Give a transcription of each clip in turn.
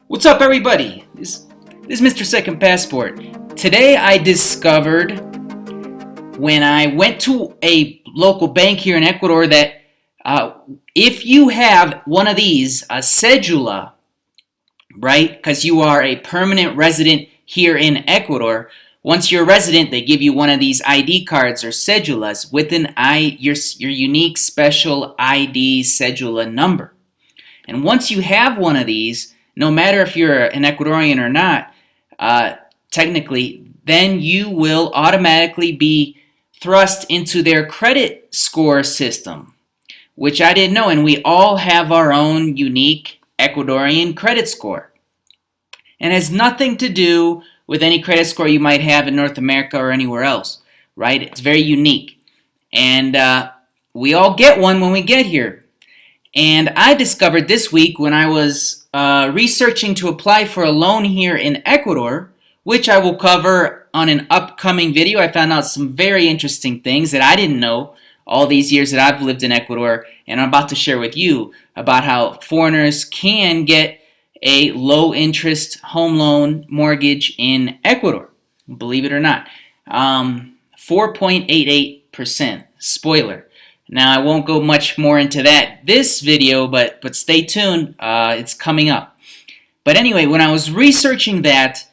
What's up, everybody? This is Mr. Second Passport. Today I discovered when I went to a local bank here in Ecuador that if you have one of these, a cedula, right, because you are a permanent resident here in Ecuador, once you're a resident, they give you one of these ID cards or cedulas with your unique special ID cedula number. And once you have one of these, no matter if you're an Ecuadorian or not, technically, then you will automatically be thrust into their credit score system, which I didn't know. And we all have our own unique Ecuadorian credit score. And it has nothing to do with any credit score you might have in North America or anywhere else, right? It's very unique. And we all get one when we get here. And I discovered this week when I was researching to apply for a loan here in Ecuador, which I will cover on an upcoming video. I found out some very interesting things that I didn't know all these years that I've lived in Ecuador, and I'm about to share with you about how foreigners can get a low-interest home loan mortgage in Ecuador, believe it or not. 4.88%, spoiler. Now, I won't go much more into that this video, but stay tuned. It's coming up. But anyway, when I was researching that,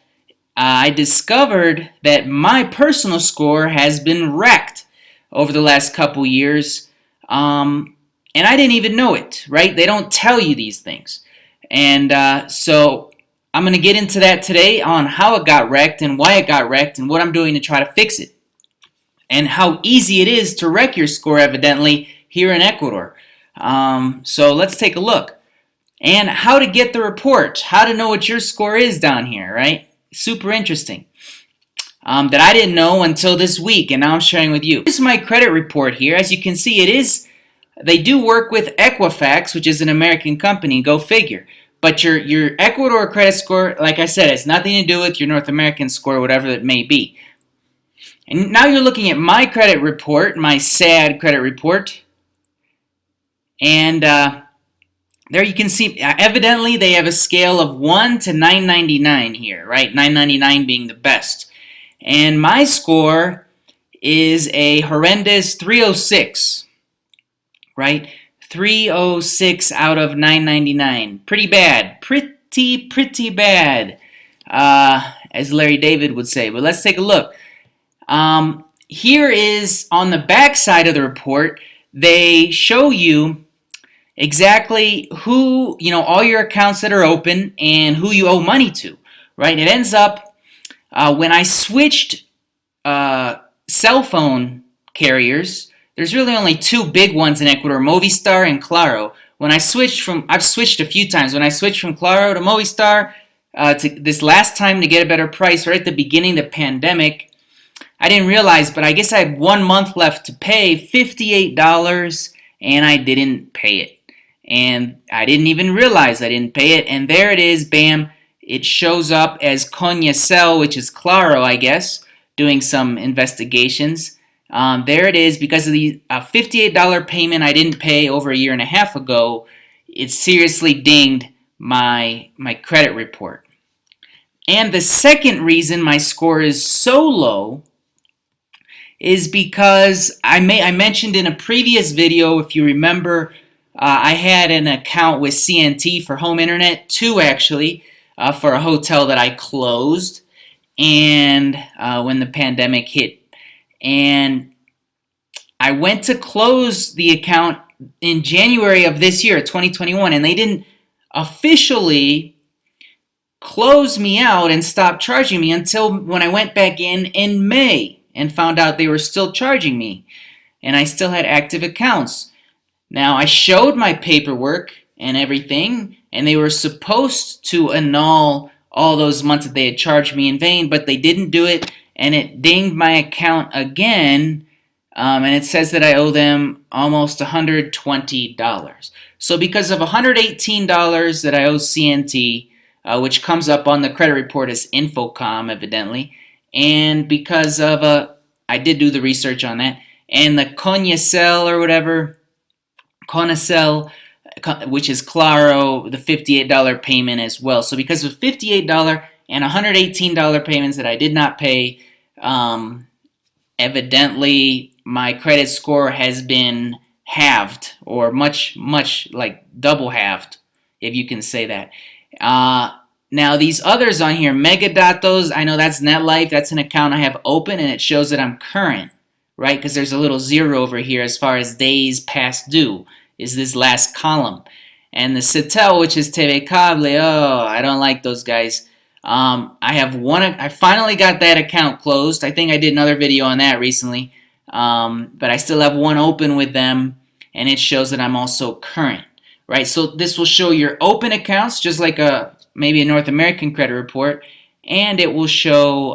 I discovered that my personal score has been wrecked over the last couple years, and I didn't even know it, right? They don't tell you these things. And so I'm going to get into that today on how it got wrecked and why it got wrecked and what I'm doing to try to fix it. And how easy it is to wreck your score, evidently, here in Ecuador. So let's take a look. And how to get the report, how to know what your score is down here, right? Super interesting. That I didn't know until this week, and now I'm sharing with you. Here's my credit report here. As you can see, they do work with Equifax, which is an American company, go figure. But your Ecuador credit score, like I said, has nothing to do with your North American score, whatever it may be. And now you're looking at my credit report, my sad credit report. And there you can see, evidently they have a scale of 1 to 999 here, right? 999 being the best. And my score is a horrendous 306, right? 306 out of 999. Pretty bad. Pretty bad, as Larry David would say. But let's take a look. Here is on the back side of the report, they show you exactly who, all your accounts that are open and who you owe money to, right? It ends up, when I switched cell phone carriers, there's really only two big ones in Ecuador, Movistar and Claro. I've switched a few times. When I switched from Claro to Movistar, to this last time to get a better price right at the beginning of the pandemic, I didn't realize, but I guess I had 1 month left to pay, $58, and I didn't pay it. And I didn't even realize I didn't pay it, and there it is, bam, it shows up as Cell, which is Claro, I guess, doing some investigations. There it is, because of the $58 payment I didn't pay over a year and a half ago, it seriously dinged my credit report. And the second reason my score is so low is because I mentioned in a previous video, if you remember, I had an account with CNT for home internet, two actually, for a hotel that I closed and when the pandemic hit. And I went to close the account in January of this year, 2021, and they didn't officially close me out and stop charging me until when I went back in May and found out they were still charging me, and I still had active accounts. Now, I showed my paperwork and everything, and they were supposed to annul all those months that they had charged me in vain, but they didn't do it, and it dinged my account again, and it says that I owe them almost $120. So because of $118 that I owe CNT, which comes up on the credit report as Infocom, evidently, and because of I did do the research on that, and the Cell or whatever, Conacel which is Claro, the $58 payment as well. So because of $58 and $118 payments that I did not pay, evidently my credit score has been halved, or much like double halved, if you can say that. Now these others on here, Megadatos, I know that's NetLife, that's an account I have open, and it shows that I'm current, right? Because there's a little zero over here as far as days past due is this last column. And the Citel, which is TV Cable, oh, I don't like those guys. I finally got that account closed. I think I did another video on that recently. But I still have one open with them, and it shows that I'm also current, right? So this will show your open accounts, just like maybe a North American credit report, and it will show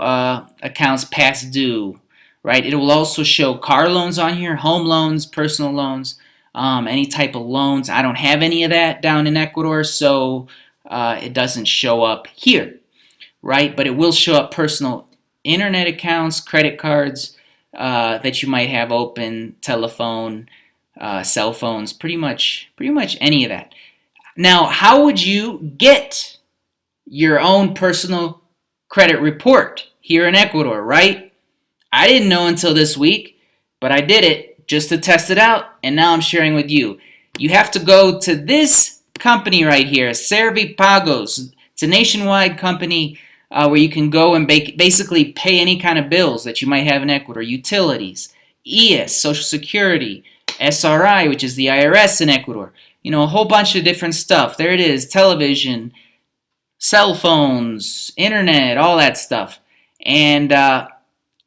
accounts past due, right? It will also show car loans on here, home loans, personal loans, any type of loans. I don't have any of that down in Ecuador, so it doesn't show up here, right? But it will show up personal internet accounts, credit cards that you might have open, telephone, cell phones, pretty much any of that. Now, how would you get your own personal credit report here in Ecuador, right? I didn't know until this week, but I did it just to test it out, and now I'm sharing with you. You have to go to this company right here, Servipagos. It's a nationwide company where you can go and basically pay any kind of bills that you might have in Ecuador, utilities, ES, Social Security, SRI, which is the IRS in Ecuador. You know, a whole bunch of different stuff. There it is, television, cell phones, internet, all that stuff. And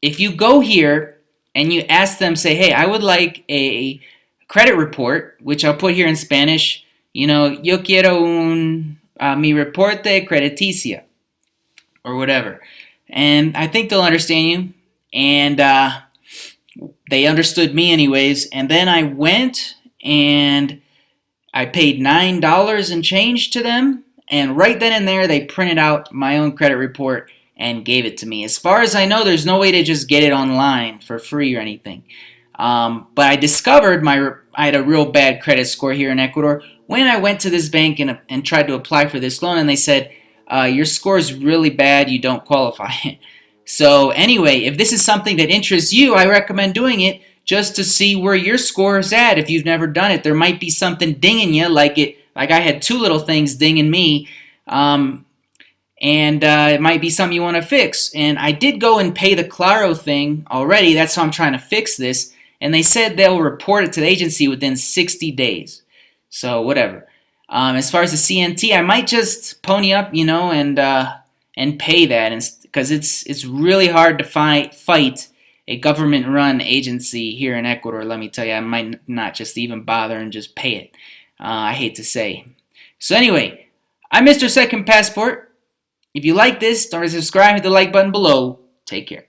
if you go here and you ask them, say, hey, I would like a credit report, which I'll put here in Spanish, you know, yo quiero mi reporte crediticia, or whatever. And I think they'll understand you. And they understood me anyways. And then I went and I paid $9 and change to them. And right then and there, they printed out my own credit report and gave it to me. As far as I know, there's no way to just get it online for free or anything. But I discovered I had a real bad credit score here in Ecuador when I went to this bank and tried to apply for this loan, and they said, your score is really bad, you don't qualify. So anyway, if this is something that interests you, I recommend doing it just to see where your score is at. If you've never done it, there might be something dinging you, like I had two little things dinging me, and it might be something you want to fix. And I did go and pay the Claro thing already. That's how I'm trying to fix this. And they said they'll report it to the agency within 60 days. So whatever. As far as the CNT, I might just pony up, you know, and pay that, because it's really hard to fight a government-run agency here in Ecuador. Let me tell you, I might not just even bother and just pay it. I hate to say. So anyway, I'm Mr. Second Passport. If you like this, don't forget to subscribe, hit the like button below. Take care.